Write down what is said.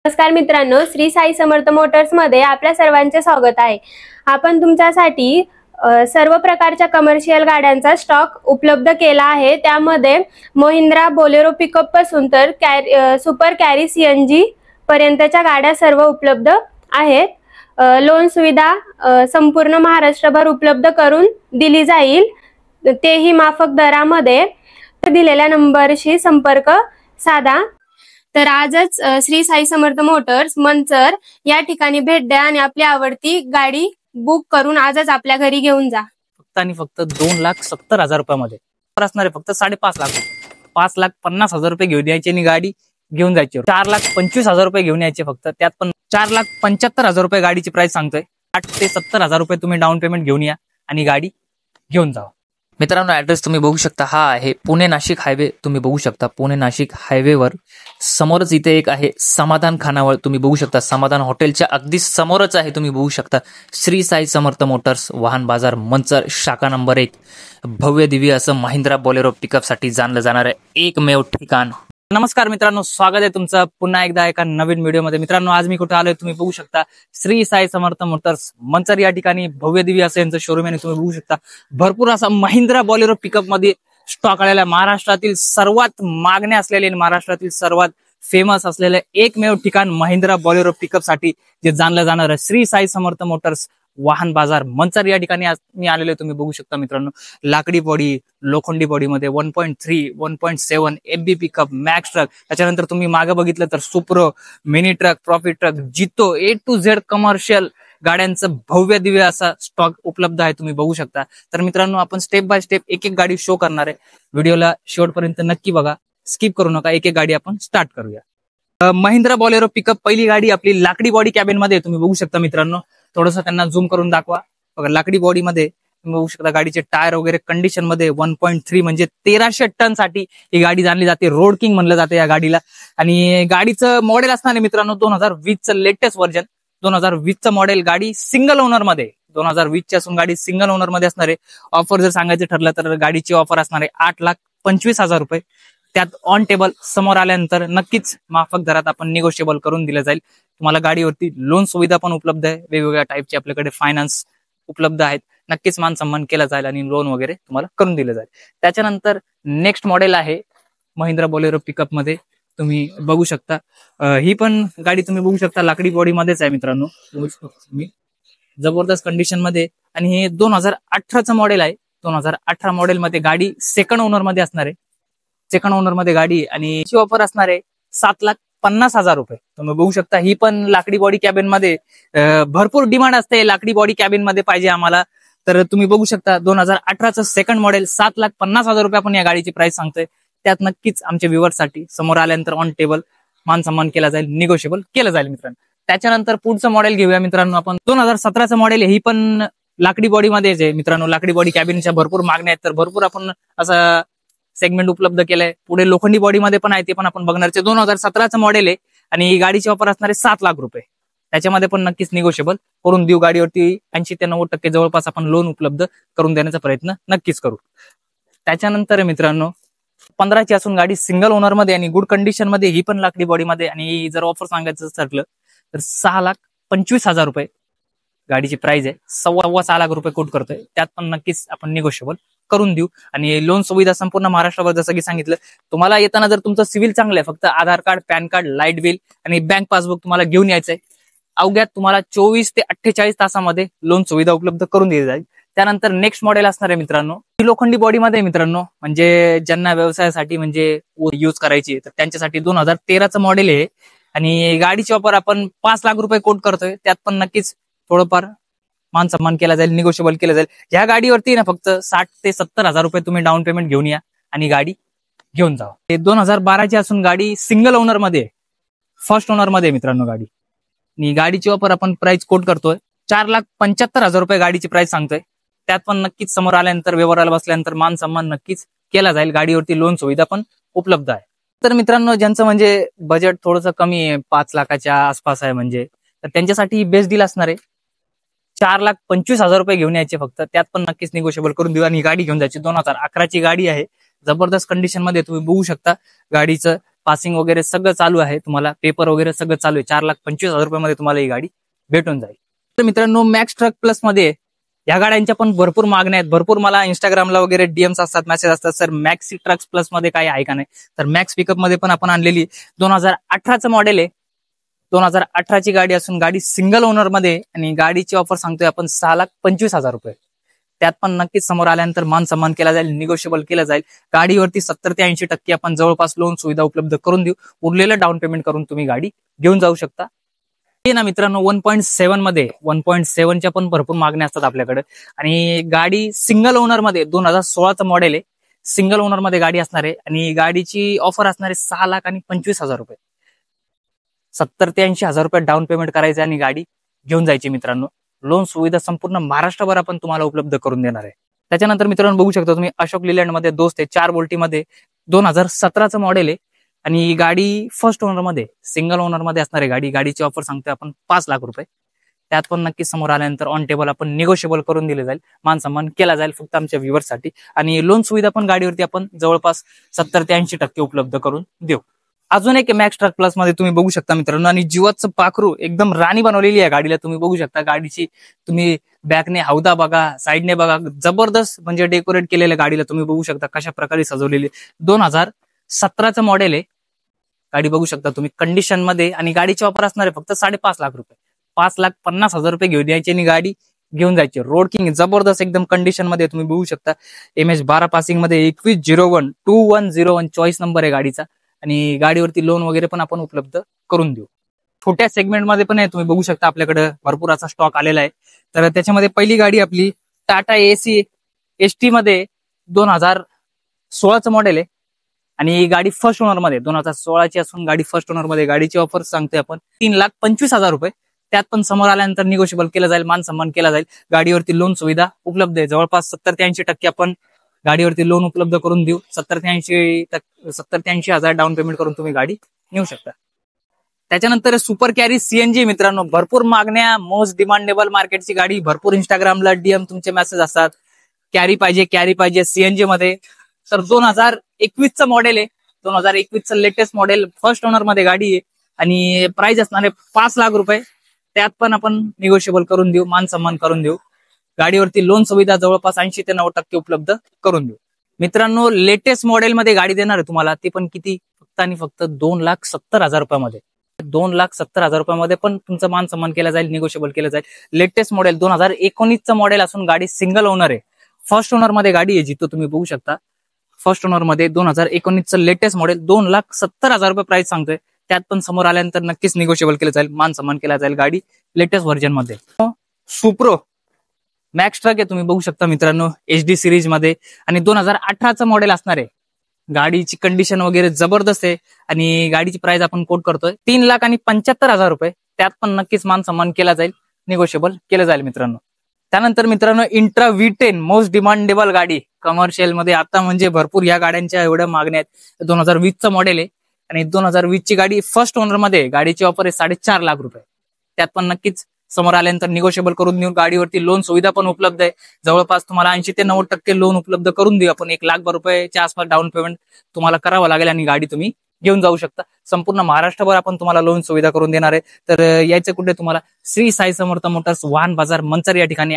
नमस्कार मित्रांनो, श्री साई समर्थ मोटर्स मध्ये आपल्या सर्वांचे स्वागत आहे। आपण तुमच्यासाठी सर्व प्रकारच्या कमर्शियल गाड्यांचा स्टॉक उपलब्ध केला आहे। त्यामध्ये महिंद्रा बोलेरो पिकअप पासून तर सुपर कॅरी सीएनजी पर्यंतच्या गाड्या सर्व उपलब्ध आहेत। लोन सुविधा संपूर्ण महाराष्ट्रभर उपलब्ध करून दिली जाईल, तेही माफक दरामध्ये। दिलेल्या नंबरशी संपर्क साधा। तर आजच श्री साई समर्थ मोटर्स मंचर या ठिकाणी भेट द्या आणि आपली आवडती गाडी बुक करून आजच आपल्या घरी घेऊन जा। फक्त आणि फक्त 2,70,000 रुपयामध्ये असणार आहे। फक्त 5.5 लाख, 5,50,000 रुपये घेऊन यायची आणि गाडी घेऊन जायची। 4,25,000 रुपये घेऊन यायचे फक्त, त्यात पण 4,75,000 रुपये गाडीची प्राइस सांगतोय। 8 ते 70,000 रुपये तुम्ही डाऊन पेमेंट घेऊन या आणि गाडी घेऊन जा। मित्रांनो, ऍड्रेस तुम्ही बघू शकता, हा आहे पुणे नाशिक हायवे। तुम्ही बघू शकता पुणे नाशिक हायवेवर समोरच इथे एक आहे समाधान खानावळ। तुम्ही बघू शकता समाधान हॉटेलच्या अगदी समोरच आहे। तुम्ही बघू शकता श्री साई समर्थ मोटर्स वाहन बाजार मंचर, शाखा नंबर 1। भव्य दिव्य असं महिंद्रा बोलेरो पिकअप साठी जाणलं जाणार आहे एकमेव ठिकाण। नमस्कार मित्रांनो, स्वागत आहे तुमचं पुन्हा एकदा एका नवीन व्हिडिओमध्ये। मित्रांनो, आज मी कुठे आलोय तुम्ही बघू शकता, श्री साई समर्थ मोटर्स मंचर या ठिकाणी भव्य दिव्य असं यांचं शोरूम आहे। तुम्ही बघू शकता भरपूर असा महिंद्रा बोलेरो पिकअप मध्ये स्टॉक आलेला आहे। महाराष्ट्रातील सर्वात मागण्या असलेले आणि महाराष्ट्रातील सर्वात फेमस असलेले एकमेव ठिकाण महिंद्रा बोलेरो पिकअप साठी जे जाणलं जाणार आहे, श्री साई समर्थ मोटर्स वाहन बाजार मंचर या ठिकाणी आज मी आलेलो। तुम्ही बघू शकता मित्रांनो, लाकडी बॉडी, लोखंडी बॉडीमध्ये 1.3, 1.7 एफबी पिकअप, मॅक्स ट्रक, त्याच्यानंतर तुम्ही मागे बघितलं तर Supro, mini truck, profit truck, जितो, A to Z कमर्शियल गाड्यांचं भव्य दिव्य असा स्टॉक उपलब्ध आहे। तुम्ही बघू शकता। तर मित्रांनो, आपण स्टेप बाय स्टेप एक एक गाडी शो करणार आहे। व्हिडिओला शेवटपर्यंत नक्की बघा, स्किप करू नका। एक एक गाडी आपण स्टार्ट करूया। महिंद्रा बोलेरो पिकअप पहिली गाडी आपली लाकडी बॉडी कॅबिन मध्ये। तुम्ही बघू शकता मित्रांनो, थोडस त्यांना झूम करून दाखवा बघा। लाकडी बॉडी मध्ये तुम्ही बघू शकता गाडीचे टायर वगैरे कंडिशन मध्ये 1.3 म्हणजे 1300 टन साठी ही गाडी जाणली जाते। रोड किंग म्हणलं जाते या गाडीला। आणि गाडीचं मॉडेल असणार आहे मित्रांनो 2020चं लेटेस्ट व्हर्जन, 2020चं मॉडेल। गाडी सिंगल ओनर मध्ये, 2020ची असून गाडी सिंगल ओनर मध्ये असणार आहे। ऑफर जर सांगायचं ठरलं तर गाडीची ऑफर असणार आहे 8,25,000 रुपये। त्यात ऑन टेबल समोर आल्यानंतर नक्कीच माफक दरात आपण निगोशिएबल करून दिलं जाईल। तुम्हाला गाडीवरती लोन सुविधा पण उपलब्ध आहे। वेगवेगळ्या टाईपचे आपल्याकडे फायनान्स उपलब्ध आहेत। नक्कीच मान सन्मान केला जाईल आणि लोन वगैरे तुम्हाला करून दिलं जाईल। त्याच्यानंतर नेक्स्ट मॉडेल आहे महिंद्रा बोलेरो पिकअप मध्ये। तुम्ही बघू शकता ही पण गाडी तुम्ही बघू शकता लाकडी बॉडी मध्येच आहे मित्रांनो। तुम्ही जबरदस्त कंडिशन मध्ये, आणि हे 2018चं मॉडेल आहे। 2018 मॉडेल मध्ये गाडी सेकंड ओनर मध्ये असणार आहे। सेकंड ओनर मध्ये गाडी आणि ऑफर असणार आहे 7,50,000 रुपये। तुम्ही बघू शकता ही पण लाकडी बॉडी कॅबिन मध्ये भरपूर डिमांड असते। लाकडी बॉडी कॅबिन मध्ये पाहिजे आम्हाला, तर तुम्ही बघू शकता 2018चं सेकंड मॉडेल 7,50,000 रुपये आपण या गाडीची प्राइस सांगतोय। त्यात नक्कीच आमच्या व्ह्युअर्स साठी समोर आल्यानंतर ऑन टेबल मान सन्मान केला जाईल, निगोशिएबल केलं जाईल मित्रांनो। त्याच्यानंतर पुढचं मॉडेल घेऊया मित्रांनो आपण। 2017चं मॉडेल ही पण लाकडी बॉडी मध्येच आहे मित्रांनो। लाकडी बॉडी कॅबिनच्या भरपूर मागण्या आहेत, तर भरपूर आपण असं सेगमेंट उपलब्ध केलंय। पुढे लोखंडी बॉडी मध्ये पण आहे, ते पण आपण बघणार। 2017चं मॉडेल आहे आणि गाडीची ऑफर असणार आहे 7 लाख रुपये। त्याच्यामध्ये पण नक्कीच निगोशिएबल करून देऊ। गाडीवरती 80 ते 90% जवळपास आपण लोन उपलब्ध करून देण्याचा प्रयत्न नक्कीच करू। त्याच्यानंतर मित्रांनो 15ची असून गाडी सिंगल ओनर मध्ये आणि गुड कंडिशन मध्ये, ही पण लाकडी बॉडी मध्ये, आणि जर ऑफर सांगायचं ठरलं तर 6,25,000 रुपये गाडीची प्राइस आहे। 6.25 लाख रुपये कोट करतोय। त्यात पण नक्कीच आपण निगोशिएबल करून देऊ आणि लोन सुविधा संपूर्ण महाराष्ट्रावर। जसं की सांगितलं तुम्हाला, येताना जर तुमचं सिव्हिल चांगलं आहे, फक्त Aadhaar card, PAN card, light bill आणि बँक पासबुक तुम्हाला घेऊन यायचंय। अवघ्यात तुम्हाला 24 ते 48 तासामध्ये लोन सुविधा उपलब्ध करून दिली जाईल। त्यानंतर नेक्स्ट मॉडेल असणार आहे मित्रांनो ही लोखंडी बॉडी मध्ये मित्रांनो, म्हणजे ज्यांना व्यवसायासाठी म्हणजे यूज करायची तर त्यांच्यासाठी 2013चं मॉडेल आहे। आणि गाडीची ऑफर आपण 5 लाख रुपये कोट करतोय। त्यात पण नक्कीच थोडंफार मान सन्मान केला जाईल, निगोशिएबल केलं जाईल। ह्या गाडीवरती ना फक्त 60 ते 70,000 रुपये तुम्ही डाऊन पेमेंट घेऊन या आणि गाडी घेऊन जा। 2012ची असून गाडी सिंगल ओनर मध्ये, फर्स्ट ओनर मध्ये मित्रांनो गाडी। आणि गाडीची ऑफर आपण प्राइस कोट करतोय 4,75,000 रुपये गाडीची प्राइस सांगतोय। त्यात पण नक्कीच समोर आल्यानंतर व्यवहाराला बसल्यानंतर मान सन्मान नक्कीच केला जाईल। गाडीवरती लोन सुविधा पण उपलब्ध आहे। तर मित्रांनो, ज्यांचं म्हणजे बजेट थोडंसं कमी आहे, 5 लाखाच्या आसपास आहे म्हणजे, तर त्यांच्यासाठी बेस्ट डील असणार आहे। 4,25,000 रुपये घेऊन यायचे फक्त। त्यात पण नक्कीच निगोशिएबल करून देऊ आणि गाडी घेऊन जायची। 2011ची गाडी आहे, जबरदस्त कंडिशन मध्ये। तुम्ही बघू शकता गाडीचं पासिंग वगैरे सगळं चालू आहे, तुम्हाला पेपर वगैरे सगळं चालू आहे. 4,25,000 रुपयामध्ये तुम्हाला ही गाडी भेटून जाईल. तर मित्रांनो, मॅक्स ट्रक प्लस मध्ये या गाड्यांच्या पण भरपूर मागण्या आहेत. भरपूर मला इंस्टाग्रामला वगैरे डीएम्स असतात, मेसेज असतात, सर मॅक्सी ट्रक्स प्लस मध्ये काय आहे का नाही. तर मॅक्स पिकअप मध्ये पण आपण आणलेली 2018चं मॉडेल आहे. 2018ची गाडी असून गाडी सिंगल ओनर मध्ये, आणि गाडीची ऑफर सांगतोय आपण 6,25,000 रुपये. त्यात पण नक्कीच समोर आल्यानंतर मान सन्मान केला जाईल, निगोशिएबल केला जाईल. गाडीवरती 70 ते 80% आपण जवळपास लोन सुविधा उपलब्ध करून देऊ. उरलेलं डाऊन पेमेंट करून तुम्ही गाडी घेऊन जाऊ शकता. हे ना मित्रांनो, 1.7 मध्ये 1.7च्या पण भरपूर मागण्या असतात आपल्याकडे. आणि गाडी सिंगल ओनर मध्ये 2016चं मॉडेल आहे. सिंगल ओनर मध्ये गाडी असणार आहे आणि गाडीची ऑफर असणार आहे 6,25,000 रुपये. 70 ते 80,000 रुपये डाऊन पेमेंट करायचे आणि गाडी घेऊन जायची मित्रांनो. लोन सुविधा संपूर्ण महाराष्ट्रभर आपण तुम्हाला उपलब्ध करून देणार आहे. त्याच्यानंतर मित्रांनो बघू शकता तुम्ही, अशोक लिलँड मध्ये दोस्त आहे, 4 बोल्टीमध्ये 2017चं मॉडेल आहे. आणि गाडी फर्स्ट ओनर मध्ये सिंगल ओनर मध्ये असणार आहे गाडी. गाडीची ऑफर सांगतोय आपण 5 लाख रुपये. त्यात पण नक्की समोर आल्यानंतर ऑन टेबल आपण निगोशिएबल करून दिले जाईल, मान सन्मान केला जाईल फक्त आमच्या व्ह्युअर्ससाठी. आणि लोन सुविधा पण गाडीवरती आपण जवळपास 70 ते 80% उपलब्ध करून देऊ. अजून एक मॅक्स ट्रक प्लस मध्ये तुम्ही बघू शकता मित्रांनो, आणि जीवाचं पाखरू एकदम राणी बनवलेली आहे गाडीला. तुम्ही बघू शकता गाडीची, तुम्ही बॅकने हौदा बघा, साईडने बघा, जबरदस्त म्हणजे डेकोरेट केलेल्या गाडीला तुम्ही बघू शकता कशा प्रकारे सजवलेली. 2017चं मॉडेल आहे. गाडी बघू शकता तुम्ही कंडिशन मध्ये, आणि गाडीची ऑफर असणार आहे फक्त 5.5 लाख रुपये. 5,50,000 रुपये घेऊन यायची आणि गाडी घेऊन जायची. रोड किंग जबरदस्त एकदम कंडिशन मध्ये तुम्ही बघू शकता. MH12 पासिंग मध्ये 2101 चॉईस नंबर आहे गाडीचा. आणि गाडीवरती लोन वगैरे पण आपण उपलब्ध करून देऊ. छोट्या सेगमेंटमध्ये पण आहे, तुम्ही बघू शकता आपल्याकडे भरपूर असा स्टॉक आलेला आहे. तर त्याच्यामध्ये पहिली गाडी आपली टाटा AC ST मध्ये 2016चं मॉडेल आहे. आणि ही गाडी फर्स्ट ओनर मध्ये 2016ची असून गाडी फर्स्ट ओनर मध्ये. गाडीची ऑफर सांगतोय आपण 3,25,000 रुपये. त्यात पण समोर आल्यानंतर निगोशिएबल केला जाईल, मान सन्मान केला जाईल. गाडीवरती लोन सुविधा उपलब्ध आहे. जवळपास 70 ते 80% आपण गाडीवरती लोन उपलब्ध करून देऊ. 70 ते 80,000 डाऊन पेमेंट करून तुम्ही गाडी नेऊ शकता. त्याच्यानंतर सुपर कॅरी CNG मित्रांनो, भरपूर मागण्या, मोस्ट डिमांडेबल मार्केटची गाडी. भरपूर इंस्टाग्रामला DM तुमचे मेसेज असतात, कॅरी पाहिजे CNG मध्ये. तर 2021चं मॉडेल आहे. 2021चं लेटेस्ट मॉडेल, फर्स्ट ओनर मध्ये गाडी आहे. आणि प्राइस असणार आहे 5 लाख रुपये. त्यात पण आपण निगोशिएबल करून देऊ, मान सन्मान करून देऊ. गाडीवरती लोन सुविधा जवळपास 80 ते 90% उपलब्ध करून देऊ. मित्रांनो, लेटेस्ट मॉडेल मध्ये गाडी देणार आहे तुम्हाला, ते पण किती, फक्त आणि फक्त 2,70,000 रुपयामध्ये. 2,70,000 रुपयामध्ये पण तुमचं मान सन्मान केला जाईल, निगोशिएबल केलं जाईल. लेटेस्ट मॉडेल 2019चं मॉडेल असून गाडी सिंगल ओनर आहे. फर्स्ट ओनर मध्ये गाडी आहे, जिथं तुम्ही बघू शकता फर्स्ट ओनर मध्ये 2019चं लेटेस्ट मॉडेल 2,70,000 रुपये प्राइस सांगतोय. त्यात पण समोर आल्यानंतर नक्कीच निगोशिएबल केलं जाईल, मान सन्मान केला जाईल. गाडी लेटेस्ट व्हर्जन मध्ये. सुप्रो मॅक्स ट्रक आहे, तुम्ही बघू शकता मित्रांनो, HD सिरीज मध्ये. आणि 2018चं मॉडेल असणार आहे. गाडीची कंडिशन वगैरे जबरदस्त आहे. आणि गाडीची प्राइस आपण कोट करतोय 3,75,000 रुपये. त्यात पण नक्कीच मान सन्मान केला जाईल, निगोशिएबल केलं जाईल मित्रांनो. त्यानंतर मित्रांनो, इंट्रा V10 मोस्ट डिमांडेबल गाडी कमर्शियल मध्ये. आता म्हणजे भरपूर या गाड्यांच्या एवढ्या मागण्या आहेत. 2020चं मॉडेल आहे. आणि 2020ची गाडी फर्स्ट ओनर मध्ये. गाडीची ऑफर आहे 4.5 लाख रुपये. त्यात पण नक्कीच समोर आल्यानंतर निगोशिएबल करून देऊ. गाडीवरती लोन सुविधा पण उपलब्ध आहे. जवळपास तुम्हाला 80 ते 90% लोन उपलब्ध करून देऊ आपण. 1 लाख रुपयाच्या आसपास डाऊन पेमेंट तुम्हाला करावं लागेल आणि गाडी तुम्ही घेऊन जाऊ शकता. संपूर्ण महाराष्ट्रभर आपण तुम्हाला लोन सुविधा करून देणार आहे. तर यायचं कुठे तुम्हाला, श्री साई समर्थ मोटर्स, वाहन बाजार, मंचर या ठिकाणी.